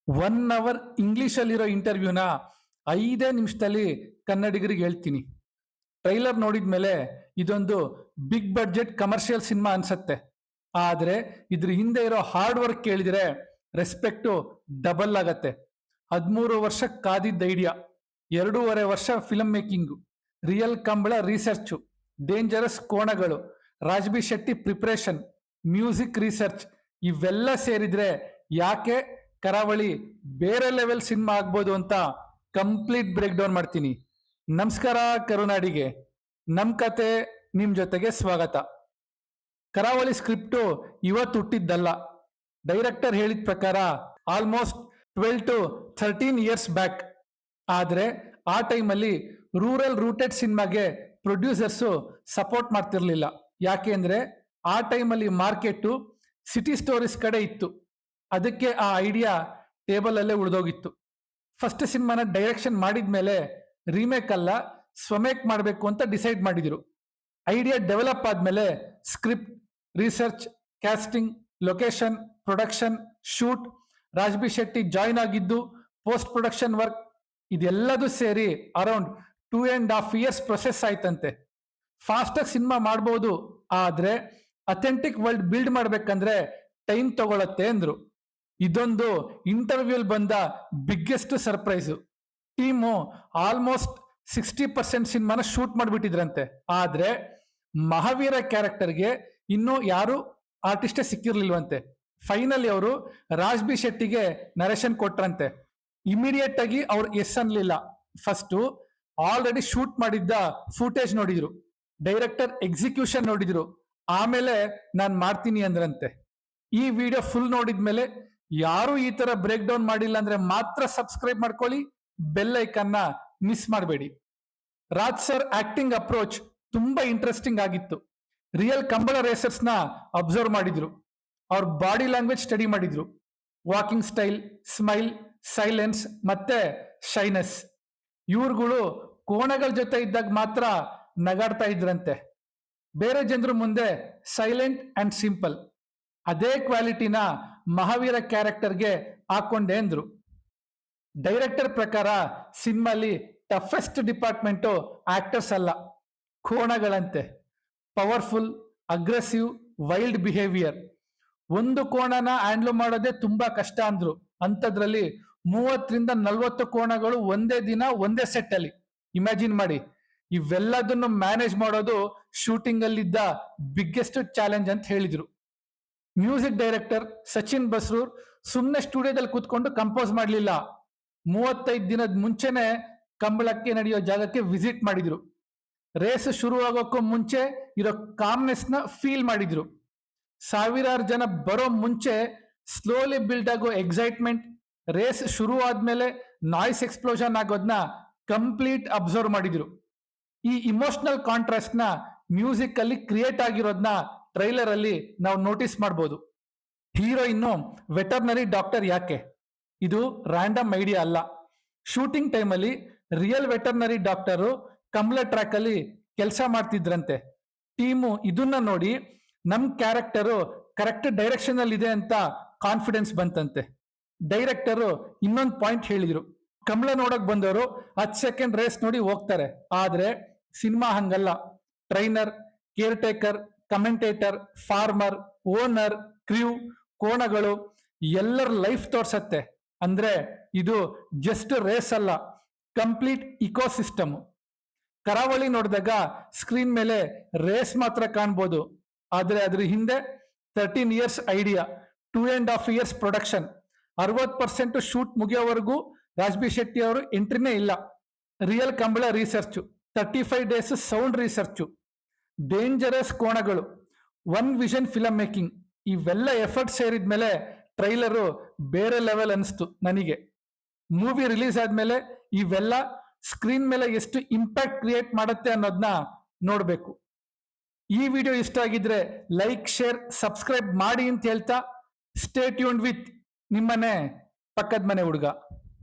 1 hour ಇಂಗ್ಲಿಷಲ್ಲಿರೋ ಇಂಟರ್ವ್ಯೂನ 5 ನಿಮಿಷದಲ್ಲಿ ಕನ್ನಡಿಗರಿಗೆ ಹೇಳ್ತೀನಿ. ಟ್ರೈಲರ್ ನೋಡಿದ್ಮೇಲೆ ಇದೊಂದು ಬಿಗ್ ಬಡ್ಜೆಟ್ ಕಮರ್ಷಿಯಲ್ ಸಿನಿಮಾ ಅನ್ಸತ್ತೆ. ಆದರೆ ಇದ್ರ ಹಿಂದೆ ಇರೋ ಹಾರ್ಡ್ ವರ್ಕ್ ಕೇಳಿದ್ರೆ ರೆಸ್ಪೆಕ್ಟು ಡಬಲ್ ಆಗತ್ತೆ. 13 ವರ್ಷ ಕಾದಿದ್ದ ಐಡಿಯಾ, 2.5 ವರ್ಷ film making, real Kambala research, dangerous ಕೋಣಗಳು, Raj B Shetty preparation, music research ಇವೆಲ್ಲ ಸೇರಿದ್ರೆ ಯಾಕೆ ಕರಾವಳಿ ಬೇರೆ ಲೆವೆಲ್ ಸಿನಿಮಾ ಆಗ್ಬೋದು ಅಂತ ಕಂಪ್ಲೀಟ್ ಬ್ರೇಕ್ ಡೌನ್ ಮಾಡ್ತೀನಿ. ನಮಸ್ಕಾರ ಕರುನಾಡಿಗೆ, ನಮ್ ಕತೆ ನಿಮ್ ಜೊತೆಗೆ ಸ್ವಾಗತ. ಕರಾವಳಿ ಸ್ಕ್ರಿಪ್ಟು ಇವತ್ತು ಹುಟ್ಟಿದ್ದಲ್ಲ. ಡೈರೆಕ್ಟರ್ ಹೇಳಿದ ಪ್ರಕಾರ ಆಲ್ಮೋಸ್ಟ್ 12 to 13 ಇಯರ್ಸ್ ಬ್ಯಾಕ್. ಆದರೆ ಆ ಟೈಮಲ್ಲಿ ರೂರಲ್ ರೂಟೆಡ್ ಸಿನಿಮಾಗೆ ಪ್ರೊಡ್ಯೂಸರ್ಸು ಸಪೋರ್ಟ್ ಮಾಡ್ತಿರ್ಲಿಲ್ಲ. ಯಾಕೆ ಅಂದರೆ ಆ ಟೈಮಲ್ಲಿ ಮಾರ್ಕೆಟು ಸಿಟಿ ಸ್ಟೋರೀಸ್ ಕಡೆ ಇತ್ತು. ಅದಕ್ಕೆ ಆ ಐಡಿಯಾ ಟೇಬಲಲ್ಲೇ ಉಳಿದೋಗಿತ್ತು. ಫಸ್ಟ್ ಸಿನಿಮಾನ ಡೈರೆಕ್ಷನ್ ಮಾಡಿದ್ಮೇಲೆ ರೀಮೇಕ್ ಅಲ್ಲ ಸ್ವಮೇಕ್ ಮಾಡಬೇಕು ಅಂತ ಡಿಸೈಡ್ ಮಾಡಿದ್ರು. ಐಡಿಯಾ ಡೆವಲಪ್ ಆದಮೇಲೆ script, research, casting, location, production, shoot, Raj B Shetty join ಆಗಿದ್ದು, ಪೋಸ್ಟ್ ಪ್ರೊಡಕ್ಷನ್ ವರ್ಕ್ ಇದೆಲ್ಲದೂ ಸೇರಿ ಅರೌಂಡ್ 2.5 ಇಯರ್ಸ್ ಪ್ರೊಸೆಸ್ ಆಯ್ತಂತೆ. ಫಾಸ್ಟಾಗಿ ಸಿನಿಮಾ ಮಾಡ್ಬೋದು, ಆದರೆ ಅಥೆಂಟಿಕ್ ವರ್ಲ್ಡ್ ಬಿಲ್ಡ್ ಮಾಡ್ಬೇಕಂದ್ರೆ ಟೈಮ್ ತಗೊಳತ್ತೆ ಅಂದ್ರು. ಇದೊಂದು ಇಂಟರ್ವ್ಯೂಲ್ ಬಂದ ಬಿಗ್ಗೆಸ್ಟ್ ಸರ್ಪ್ರೈಸು. ಟೀಮು ಆಲ್ಮೋಸ್ಟ್ 60% ಸಿನಿಮಾನ ಶೂಟ್ ಮಾಡಿಬಿಟ್ಟಿದ್ರಂತೆ. ಆದರೆ ಮಹಾವೀರ ಕ್ಯಾರೆಕ್ಟರ್ಗೆ ಇನ್ನೂ ಯಾರು ಆರ್ಟಿಸ್ಟೇ ಸಿಕ್ಕಿರ್ಲಿಲ್ವಂತೆ. ಫೈನಲಿ ಅವರು ರಾಜ್ಬಿ ಶೆಟ್ಟಿಗೆ ನರೇಶನ್ ಕೊಟ್ರಂತೆ. ಇಮಿಡಿಯೇಟ್ ಆಗಿ ಅವ್ರು ಎಸ್ ಅನ್ಲಿಲ್ಲ. ಫಸ್ಟು ಆಲ್ರೆಡಿ ಶೂಟ್ ಮಾಡಿದ್ದ ಫೂಟೇಜ್ ನೋಡಿದ್ರು, ಡೈರೆಕ್ಟರ್ ಎಕ್ಸಿಕ್ಯೂಷನ್ ನೋಡಿದ್ರು, ಆಮೇಲೆ ನಾನು ಮಾಡ್ತೀನಿ ಅಂದ್ರಂತೆ. ಈ ವಿಡಿಯೋ ಫುಲ್ ನೋಡಿದ್ಮೇಲೆ ಯಾರು ಈ ತರ ಬ್ರೇಕ್ ಡೌನ್ ಮಾಡಿಲ್ಲ ಅಂದ್ರೆ ಮಾತ್ರ ಸಬ್ಸ್ಕ್ರೈಬ್ ಮಾಡ್ಕೊಳ್ಳಿ, ಬೆಲ್ ಐಕನ್ನ ಮಿಸ್ ಮಾಡಬೇಡಿ. ರಾಜ್ ಸರ್ ಆಕ್ಟಿಂಗ್ ಅಪ್ರೋಚ್ ತುಂಬಾ ಇಂಟ್ರೆಸ್ಟಿಂಗ್ ಆಗಿತ್ತು. ರಿಯಲ್ ಕಂಬಳ ರೇಸರ್ಸ್ ನ ಅಬ್ಸರ್ವ್ ಮಾಡಿದ್ರು, ಅವ್ರ ಬಾಡಿ ಲ್ಯಾಂಗ್ವೇಜ್ ಸ್ಟಡಿ ಮಾಡಿದ್ರು, ವಾಕಿಂಗ್ ಸ್ಟೈಲ್, ಸ್ಮೈಲ್, ಸೈಲೆನ್ಸ್ ಮತ್ತೆ ಶೈನೆಸ್. ಇವ್ರುಗಳು ಕೋಣಗಳ ಜೊತೆ ಇದ್ದಾಗ ಮಾತ್ರ ನಗಾಡ್ತಾ ಇದ್ರಂತೆ, ಬೇರೆ ಜನರ ಮುಂದೆ ಸೈಲೆಂಟ್ ಅಂಡ್ ಸಿಂಪಲ್. ಅದೇ ಕ್ವಾಲಿಟಿನ ಮಹಾವೀರ ಕ್ಯಾರೆಕ್ಟರ್ಗೆ ಹಾಕೊಂಡೆ ಅಂದ್ರು. ಡೈರೆಕ್ಟರ್ ಪ್ರಕಾರ ಸಿನಿಮಾಲಿ ಟಫೆಸ್ಟ್ ಡಿಪಾರ್ಟ್ಮೆಂಟು ಆಕ್ಟರ್ಸ್ ಅಲ್ಲ, ಕೋಣಗಳಂತೆ. Powerful, aggressive, wild behaviour. ಒಂದು ಕೋಣನ ಹ್ಯಾಂಡ್ಲ್ ಮಾಡೋದೇ ತುಂಬಾ ಕಷ್ಟ ಅಂದ್ರು. ಅಂಥದ್ರಲ್ಲಿ 30ರಿಂದ 40 ಕೋಣಗಳು ಒಂದೇ ದಿನ ಒಂದೇ ಸೆಟ್ ಅಲ್ಲಿ. ಇಮ್ಯಾಜಿನ್ ಮಾಡಿ, ಇವೆಲ್ಲದನ್ನು ಮ್ಯಾನೇಜ್ ಮಾಡೋದು ಶೂಟಿಂಗ್ ಅಲ್ಲಿದ್ದ ಬಿಗ್ಗೆಸ್ಟ್ ಚಾಲೆಂಜ್ ಅಂತ ಹೇಳಿದ್ರು. ಮ್ಯೂಸಿಕ್ ಡೈರೆಕ್ಟರ್ ಸಚಿನ್ ಬಸ್ರೂರ್ ಸುಮ್ಮನೆ ಸ್ಟುಡಿಯೋದಲ್ಲಿ ಕೂತ್ಕೊಂಡು ಕಂಪೋಸ್ ಮಾಡಲಿಲ್ಲ. 35 ದಿನದ ಮುಂಚೆನೆ ಕಂಬಳಕ್ಕೆ ನಡೆಯೋ ಜಾಗಕ್ಕೆ ವಿಸಿಟ್ ಮಾಡಿದ್ರು. ರೇಸ್ ಶುರುವಾಗೋಕ್ಕೂ ಮುಂಚೆ ಇರೋ ಕಾಮ್ನೆಸ್ ನ ಫೀಲ್ ಮಾಡಿದ್ರು. ಸಾವಿರಾರು ಜನ ಬರೋ ಮುಂಚೆ ಸ್ಲೋಲಿ ಬಿಲ್ಡ್ ಆಗೋ ಎಕ್ಸೈಟ್ಮೆಂಟ್, ರೇಸ್ ಶುರು ಆದ್ಮೇಲೆ ನಾಯ್ಸ್ ಎಕ್ಸ್ಪ್ಲೋಷನ್ ಆಗೋದನ್ನ ಕಂಪ್ಲೀಟ್ ಅಬ್ಸರ್ವ್ ಮಾಡಿದ್ರು. ಈ ಇಮೋಷನಲ್ ಕಾಂಟ್ರಾಸ್ಟ್ ನ ಮ್ಯೂಸಿಕ್ ಅಲ್ಲಿ ಕ್ರಿಯೇಟ್ ಆಗಿರೋದನ್ನ ಟ್ರೈಲರ್ ಅಲ್ಲಿ ನಾವು ನೋಟಿಸ್ ಮಾಡಬಹುದು. ಹೀರೋಯಿನ್ನು ವೆಟರ್ನರಿ ಡಾಕ್ಟರ್ ಯಾಕೆ? ಇದು ರ್ಯಾಂಡಮ್ ಐಡಿಯಾ ಅಲ್ಲ. ಶೂಟಿಂಗ್ ಟೈಮಲ್ಲಿ real veterinary doctor Kambala track ಅಲ್ಲಿ ಕೆಲಸ ಮಾಡ್ತಿದ್ರಂತೆ. ಟೀಮು ಇದನ್ನ ನೋಡಿ ನಮ್ ಕ್ಯಾರೆಕ್ಟರು ಕರೆಕ್ಟ್ ಡೈರೆಕ್ಷನ್ ಅಲ್ಲಿ ಇದೆ ಅಂತ ಕಾನ್ಫಿಡೆನ್ಸ್ ಬಂತಂತೆ. ಡೈರೆಕ್ಟರು ಇನ್ನೊಂದು ಪಾಯಿಂಟ್ ಹೇಳಿದ್ರು, ಕಂಬಳ ನೋಡಕ್ ಬಂದವರು 10 ಸೆಕೆಂಡ್ ರೇಸ್ ನೋಡಿ ಹೋಗ್ತಾರೆ, ಆದ್ರೆ ಸಿನಿಮಾ ಹಂಗಲ್ಲ. Trainer, care taker, commentator, farmer, owner, crew, ಕೋಣಗಳು ಎಲ್ಲರ ಲೈಫ್ ತೋರ್ಸತ್ತೆ. ಅಂದ್ರೆ ಇದು ಜಸ್ಟ್ ರೇಸ್ ಅಲ್ಲ, ಕಂಪ್ಲೀಟ್ ಇಕೋಸಿಸ್ಟಮ್. ಕರಾವಳಿ ನೋಡಿದಾಗ ಸ್ಕ್ರೀನ್ ಮೇಲೆ ರೇಸ್ ಮಾತ್ರ ಕಾಣ್ಬೋದು, ಆದ್ರೆ ಅದ್ರ ಹಿಂದೆ 13 years idea, 2.5 years production, 60% shoot ಮುಗಿಯೋವರೆಗೂ ರಾಜ್ಬಿ ಶೆಟ್ಟಿ ಅವರು ಎಂಟ್ರಿನೇ ಇಲ್ಲ. Real Kambala research, 35 days sound research, dangerous ಕೋಣಗಳು, 1 ವಿಷನ್ ಫಿಲಮ್ ಮೇಕಿಂಗ್, ಇವೆಲ್ಲ ಎಫರ್ಟ್ ಸೇರಿದ್ಮೇಲೆ ಟ್ರೈಲರು ಬೇರೆ ಲೆವೆಲ್ ಅನಿಸ್ತು ನನಗೆ. ಮೂವಿ ರಿಲೀಸ್ ಆದ್ಮೇಲೆ ಇವೆಲ್ಲ ಸ್ಕ್ರೀನ್ ಮೇಲೆ ಎಷ್ಟು ಇಂಪ್ಯಾಕ್ಟ್ ಕ್ರಿಯೇಟ್ ಮಾಡುತ್ತೆ ಅನ್ನೋದನ್ನ ನೋಡಬೇಕು. ಈ ವಿಡಿಯೋ ಇಷ್ಟ ಆಗಿದ್ರೆ ಲೈಕ್, ಶೇರ್, ಸಬ್ಸ್ಕ್ರೈಬ್ ಮಾಡಿ ಅಂತ ಹೇಳ್ತಾ ಸ್ಟೇ ಟ್ಯೂನ್ಡ್ ವಿತ್ ನಿಮ್ಮನೆ ಪಕ್ಕದ ಮನೆ ಹುಡುಗ.